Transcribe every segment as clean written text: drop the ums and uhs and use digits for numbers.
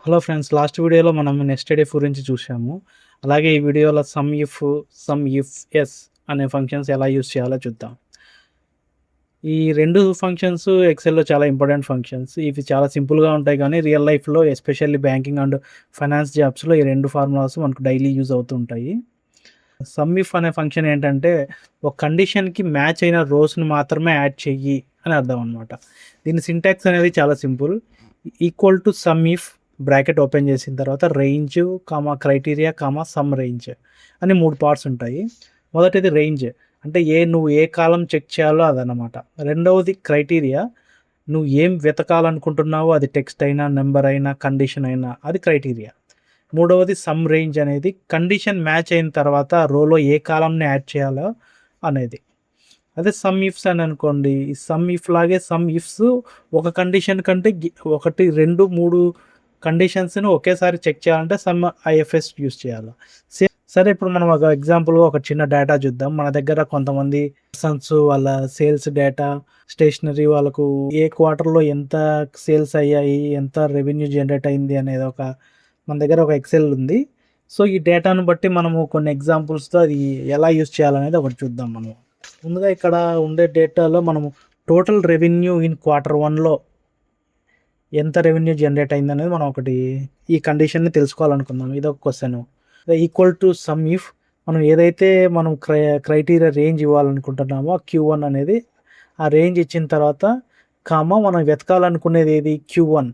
Hello friends, last వీడియోలో మనం nested if గురించి చూసాము. అలాగే ఈ వీడియోలో సమ్ ఇఫ్ ఎస్ అనే ఫంక్షన్స్ ఎలా యూజ్ చేయాలో చూద్దాం. ఈ 2 ఫంక్షన్స్ ఎక్సెల్‌లో చాలా ఇంపార్టెంట్ ఫంక్షన్స్. ఇవి చాలా సింపుల్‌గా ఉంటాయి కానీ రియల్ లైఫ్‌లో ఎస్పెషల్లీ బ్యాంకింగ్ అండ్ ఫైనాన్స్ జాబ్స్‌లో ఈ 2 ఫార్ములాస్ మనకు డైలీ యూజ్ అవుతూ ఉంటాయి. సమ్ ఇఫ్ అనే ఫంక్షన్ ఏంటంటే, ఒక కండిషన్‌కి మ్యాచ్ అయిన రోస్‌ని మాత్రమే యాడ్ చెయ్యి అని అర్థం అనమాట. దీని సింటాక్స్ అనేది చాలా simple. Equal to some if bracket open చేసిన తర్వాత రేంజ్, క్రైటీరియా, సమ్ రేంజ్ అని 3 పార్ట్స్ ఉంటాయి. మొదటిది రేంజ్ అంటే నువ్వు ఏ కాలం చెక్ చేయాలో అదనమాట. రెండవది క్రైటీరియా, నువ్వు ఏం వెతకాలనుకుంటున్నావో అది టెక్స్ట్ అయినా, నెంబర్ అయినా, కండిషన్ అయినా అది క్రైటీరియా. మూడవది సమ్ రేంజ్ అనేది కండిషన్ మ్యాచ్ అయిన తర్వాత రోలో ఏ కాలంని యాడ్ చేయాలో అనేది. అదే సమ్ ఇఫ్స్ అని అనుకోండి, ఈ సమ్ ఇఫ్ లాగే సమ్ ఇఫ్స్ ఒక కండిషన్ కంటే 1, 2, 3 కండిషన్స్ని ఒకేసారి చెక్ చేయాలంటే సమ్ ఐఎఫ్ఎస్ యూస్ చేయాలి. సరే, ఇప్పుడు మనం ఒక ఎగ్జాంపుల్గా ఒక చిన్న డేటా చూద్దాం. మన దగ్గర కొంతమంది పర్సన్స్ వాళ్ళ సేల్స్ డేటా, స్టేషనరీ వాళ్ళకు ఏ క్వార్టర్లో ఎంత సేల్స్ అయ్యాయి, ఎంత రెవెన్యూ జనరేట్ అయింది అనేది మన దగ్గర ఒక ఎక్సెల్ ఉంది. సో ఈ డేటాను బట్టి మనము కొన్ని ఎగ్జాంపుల్స్తో అది ఎలా యూస్ చేయాలనేది ఒకటి చూద్దాం. మనం ముందుగా ఇక్కడ ఉండే డేటాలో మనము టోటల్ రెవెన్యూ ఇన్ Q1లో ఎంత రెవెన్యూ జనరేట్ అయింది అనేది మనం ఒకటి ఈ కండిషన్ని తెలుసుకోవాలనుకుందాం. ఇది ఒక question. Equal to some if మనం ఏదైతే మనం క్రైటీరియా రేంజ్ ఇవ్వాలనుకుంటున్నామో Q1 అనేది ఆ రేంజ్ ఇచ్చిన తర్వాత మనం వెతకాలనుకునేది ఏది Q1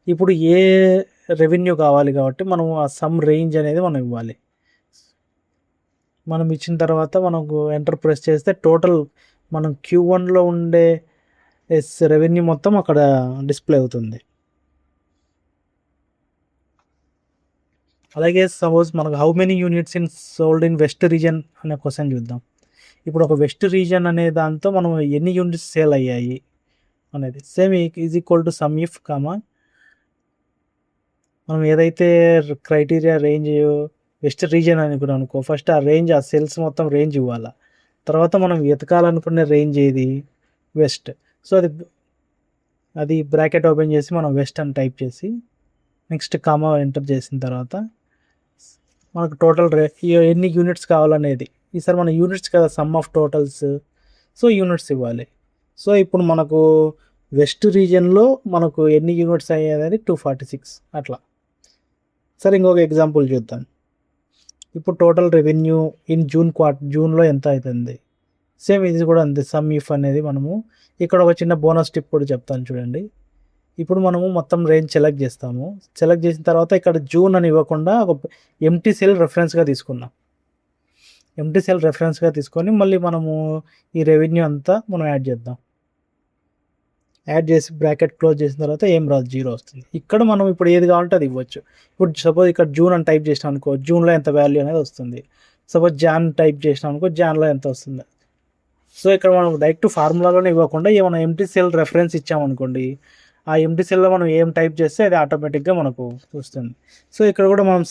ఇప్పుడు ఏ రెవెన్యూ కావాలి కాబట్టి మనం ఆ సమ్ రేంజ్ అనేది మనం ఇవ్వాలి. మనం ఇచ్చిన తర్వాత మనకు ఎంటర్ ప్రెస్ చేస్తే టోటల్ మనం Q1లో ఉండే రెవెన్యూ మొత్తం అక్కడ డిస్ప్లే అవుతుంది. అలాగే సపోజ్ మనకు how many units sold in west reason అనే క్వశ్చన్ చూద్దాం. ఇప్పుడు ఒక వెస్ట్ రీజన్ అనే దాంతో మనం ఎన్ని యూనిట్స్ సేల్ అయ్యాయి అనేది same is equal to some if మనం ఏదైతే క్రైటీరియా రేంజ్ వెస్ట్ రీజన్ అని కూడా అనుకో, ఫస్ట్ ఆ రేంజ్, ఆ సెల్స్ మొత్తం రేంజ్ ఇవ్వాలి. తర్వాత మనం వెతకాలనుకునే రేంజ్ ఏది, వెస్ట్. సో అది బ్రాకెట్ ఓపెన్ చేసి మనం వెస్ట్ అని టైప్ చేసి నెక్స్ట్ ఎంటర్ చేసిన తర్వాత మనకు టోటల్ ఎన్ని యూనిట్స్ కావాలనేది, ఈసారి మన యూనిట్స్ కదా some of totals, so units ఇవ్వాలి. సో ఇప్పుడు మనకు వెస్ట్ రీజియన్లో మనకు ఎన్ని యూనిట్స్ అయ్యేది 246 అట్లా. సరే, ఇంకొక ఎగ్జాంపుల్ చూద్దాం. ఇప్పుడు టోటల్ రెవెన్యూ ఇన్ జూన్లో ఎంత అవుతుంది, సేమ్ ఇది కూడా అంతే. సమ్ ఇఫ్ అనేది మనము ఇక్కడ ఒక చిన్న బోనస్ టిప్ కూడా చెప్తాను చూడండి. ఇప్పుడు మనము మొత్తం రేంజ్ సెలెక్ట్ చేస్తాము. సెలెక్ట్ చేసిన తర్వాత ఇక్కడ జూన్ అని ఇవ్వకుండా ఒక ఎంటీ సెల్ రెఫరెన్స్గా తీసుకున్నాం. ఎంటీ సెల్ రెఫరెన్స్గా తీసుకొని మళ్ళీ మనము ఈ రెవెన్యూ అంతా మనం యాడ్ చేద్దాం. యాడ్ చేసి బ్రాకెట్ క్లోజ్ చేసిన తర్వాత ఏం రాదు, 0 వస్తుంది. ఇక్కడ మనం ఇప్పుడు ఏది కావాలంటే అది ఇవ్వచ్చు. ఇప్పుడు సపోజ్ ఇక్కడ జూన్ అని టైప్ చేసినాం అనుకో, జూన్లో ఎంత వాల్యూ అనేది వస్తుంది. సపోజ్ జాన్ టైప్ చేసినాం అనుకో, జాన్లో ఎంత వస్తుంది. సో ఇక్కడ మనం డైరెక్ట్ ఫార్ములాలోనే ఇవ్వకుండా ఏమైనా ఎంటీ సెల్ రెఫరెన్స్ ఇచ్చామనుకోండి, ఆ ఎంటీ సెల్లో మనం ఏం టైప్ చేస్తే అది ఆటోమేటిక్గా మనకు వస్తుంది. సో ఇక్కడ కూడా మనం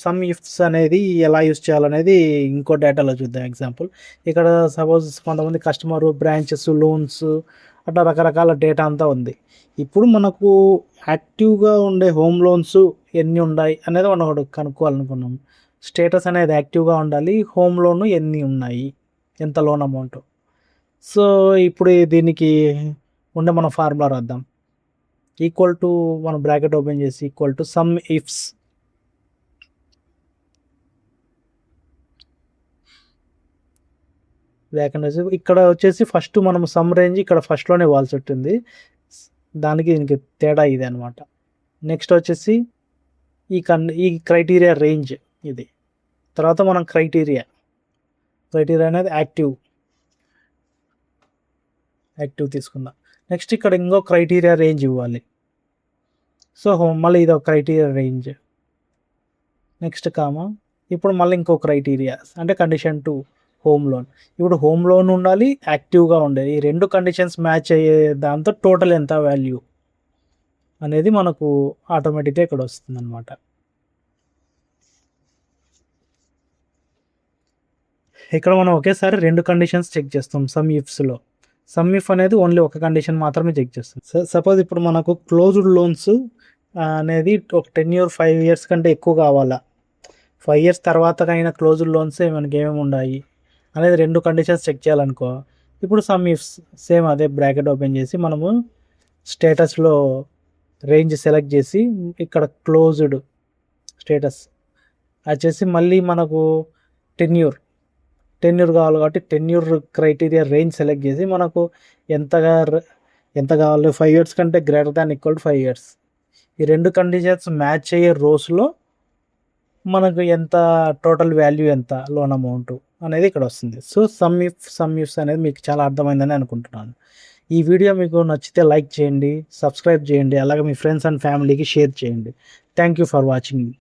సమ్ ఇఫ్స్ అనేది ఎలా యూస్ చేయాలనేది ఇంకో డేటాలో చూద్దాం. ఎగ్జాంపుల్, ఇక్కడ సపోజ్ కొంతమంది కస్టమరు, బ్రాంచెస్, లోన్స్ అట్లా రకరకాల డేటా అంతా ఉంది. ఇప్పుడు మనకు యాక్టివ్గా ఉండే హోమ్ లోన్స్ ఎన్ని ఉన్నాయి అనేది మనం ఒకటి కనుక్కోవాలనుకున్నాం. స్టేటస్ అనేది యాక్టివ్గా ఉండాలి, హోమ్ లోన్ ఎన్ని ఉన్నాయి, ఎంత లోన్ అమౌంట్. సో ఇప్పుడు దీనికి ఉండే మనం ఫార్ములా రాద్దాం. ఈక్వల్ టు మనం బ్రాకెట్ ఓపెన్ చేసి ఈక్వల్ టు సమ్ ఇఫ్స్, ఇక్కడ వచ్చేసి ఫస్ట్ మనం సమ్ రేంజ్ ఇక్కడ ఫస్ట్లోనే ఇవ్వాల్సి ఉంటుంది. దానికి దీనికి తేడా ఇది అనమాట. నెక్స్ట్ వచ్చేసి ఈ క్రైటీరియా రేంజ్ ఇది. తర్వాత మనం క్రైటీరియా అనేది యాక్టివ్ తీసుకుందాం. నెక్స్ట్ ఇక్కడ ఇంకో క్రైటీరియా రేంజ్ ఇవ్వాలి. సో మళ్ళీ ఇది ఒక క్రైటీరియా రేంజ్. నెక్స్ట్ ఇప్పుడు మళ్ళీ ఇంకో క్రైటీరియా అంటే కండిషన్ 2 హోమ్ లోన్. ఇప్పుడు హోమ్ లోన్ ఉండాలి, యాక్టివ్గా ఉండాలి. ఈ 2 కండిషన్స్ మ్యాచ్ అయ్యే దాంతో టోటల్ ఎంత వాల్యూ అనేది మనకు ఆటోమేటిక్గా ఇక్కడ వస్తుంది అనమాట. ఇక్కడ మనం ఒకేసారి 2 కండిషన్స్ చెక్ చేస్తాం సమ్ ఇఫ్స్లో. సమ్ ఇఫ్ అనేది ఓన్లీ ఒక కండిషన్ మాత్రమే చెక్ చేస్తుంది. సపోజ్ ఇప్పుడు మనకు క్లోజ్డ్ లోన్స్ అనేది ఒక 10 ఇయర్ 5 ఇయర్స్ కంటే ఎక్కువ కావాలా, 5 ఇయర్స్ తర్వాతకైనా క్లోజ్డ్ లోన్సే మనకి ఏమేమి ఉన్నాయి అనేది 2 కండిషన్స్ చెక్ చేయాలనుకో. ఇప్పుడు సమ్ ఇఫ్స్ సేమ్ అదే బ్రాకెట్ ఓపెన్ చేసి మనము స్టేటస్లో రేంజ్ సెలెక్ట్ చేసి ఇక్కడ క్లోజ్డ్ స్టేటస్ అది చేసి మళ్ళీ మనకు టెన్యూర్ కావాలి కాబట్టి టెన్యూర్ క్రైటీరియా రేంజ్ సెలెక్ట్ చేసి మనకు ఎంత కావాలి 5 ఇయర్స్ కంటే greater than equal to 5 years, ఈ 2 కండిషన్స్ మ్యాచ్ అయ్యే రోస్లో మనకు ఎంత టోటల్ వాల్యూ ఎంత లోన్ అమౌంట్ అనేది ఇక్కడ వస్తుంది. సో సమ్ ఇఫ్స్ అనేది మీకు చాలా అర్థమైందని అనుకుంటున్నాను. ఈ వీడియో మీకు నచ్చితే లైక్ చేయండి, సబ్స్క్రైబ్ చేయండి, అలాగే మీ ఫ్రెండ్స్ అండ్ ఫ్యామిలీకి షేర్ చేయండి. Thank you for watching.